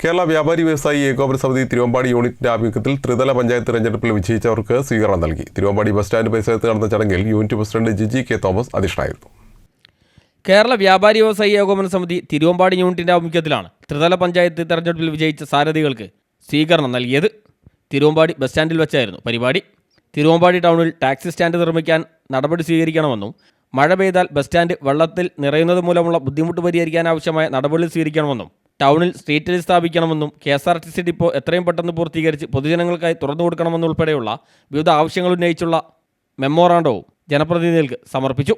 കേരള വ്യാപാരി വ്യവസായി ഏകോപന സമിതി തിരുവമ്പാടി യൂണിറ്റിന്റെ ആഭിമുഖ്യത്തിൽ ത്രിതല പഞ്ചായത്ത് തെരഞ്ഞെടുപ്പിൽ വിജയിച്ചവർക്ക് സ്വീകരണം നൽകി. തിരുവമ്പാടി ബസ് സ്റ്റാൻഡ് പരിസരത്ത് നടന്ന ചടങ്ങിൽ unit president Jiji K Thomas അധ്യക്ഷനായിരുന്നു. കേരള വ്യാപാരി വ്യവസായി ഏകോപന സമിതി തിരുവമ്പാടി യൂണിറ്റിന്റെ ആഭിമുഖ്യത്തിലാണ് ത്രിതല പഞ്ചായത്ത് തെരഞ്ഞെടുപ്പിൽ വിജയിച്ച സാരഥികൾക്ക് സ്വീകരണം നൽകിയത്. തിരുവമ്പാടി ബസ് സ്റ്റാൻഡിൽ വെച്ചായിരുന്നു പരിപാടി. തിരുവമ്പാടി ടൗണിൽ ടാക്സി സ്റ്റാൻഡ് നിർമ്മിക്കാൻ നടപടി സ്വീകരിക്കണമെന്നും മഴ പെയ്താൽ ബസ് സ്റ്റാൻഡ് വെള്ളത്തിൽ നിറയുന്നത് മൂലമുള്ള ബുദ്ധിമുട്ട് പരിഹരിക്കാനാവശ്യമായ നടപടി സ്വീകരിക്കണമെന്നും ടൗണിൽ സ്ട്രീറ്റ് ലൈറ്റ് സ്ഥാപിക്കണമെന്നും KSRTC ഡിപ്പോ എത്രയും പെട്ടെന്ന് പൂർത്തീകരിച്ച് പൊതുജനങ്ങൾക്കായി തുറന്നു കൊടുക്കണമെന്നുൾപ്പെടെയുള്ള വിവിധ ആവശ്യങ്ങൾ ഉന്നയിച്ചുള്ള മെമ്മോറാണ്ടവും ജനപ്രതിനിധികൾക്ക് സമർപ്പിച്ചു.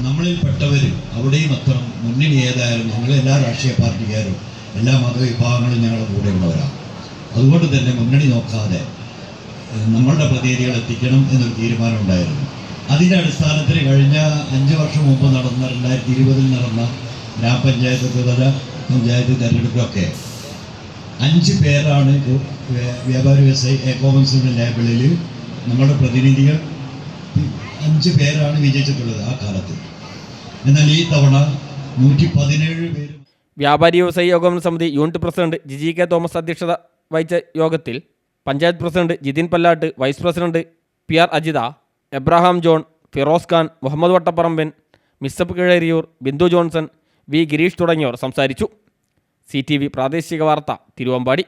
നമ്മളിൽപ്പെട്ടവരും അവിടെയും അത്ര മുന്നണി ഏതായാലും ഞങ്ങൾ എല്ലാ രാഷ്ട്രീയ പാർട്ടിക്കാരും എല്ലാ മതവിഭാഗങ്ങളും ഞങ്ങളുടെ കൂടെയുള്ളവരാണ്. അതുകൊണ്ട് തന്നെ മുന്നണി നോക്കാതെ നമ്മളുടെ പ്രതിനിധികൾ എത്തിക്കണം എന്നൊരു തീരുമാനം ഉണ്ടായിരുന്നു. അതിൻ്റെ അടിസ്ഥാനത്തിൽ കഴിഞ്ഞ 5 വർഷം മുമ്പ് നടന്ന 2020 നടന്ന ഗ്രാമപഞ്ചായത്ത് ത്രിതല പഞ്ചായത്ത് തെരഞ്ഞെടുപ്പൊക്കെ 5 പേരാണ് വ്യാപാരി വ്യവസായി ഏകോപന സമിതി ലേബലിൽ നമ്മുടെ പ്രതിനിധികൾ 5 പേരാണ് വിജയിച്ചിട്ടുള്ളത് ആ കാലത്ത്. എന്നാൽ ഈ തവണ 117 പേര്. വ്യാപാരി വ്യവസായി ഏകോപന സമിതി unit president Jiji K Thomas അധ്യക്ഷത വഹിച്ച യോഗത്തിൽ panchayat president Jithin Pallatt, vice president PR Ajitha, Abraham John, Firoz Khan, Muhammad Vattapparamban, മിസ്സപ്പ് കിഴരിയൂർ, ബിന്ദു ജോൺസൺ, വി ഗിരീഷ് തുടങ്ങിയവർ സംസാരിച്ചു. CTV പ്രാദേശിക വാർത്ത, തിരുവമ്പാടി.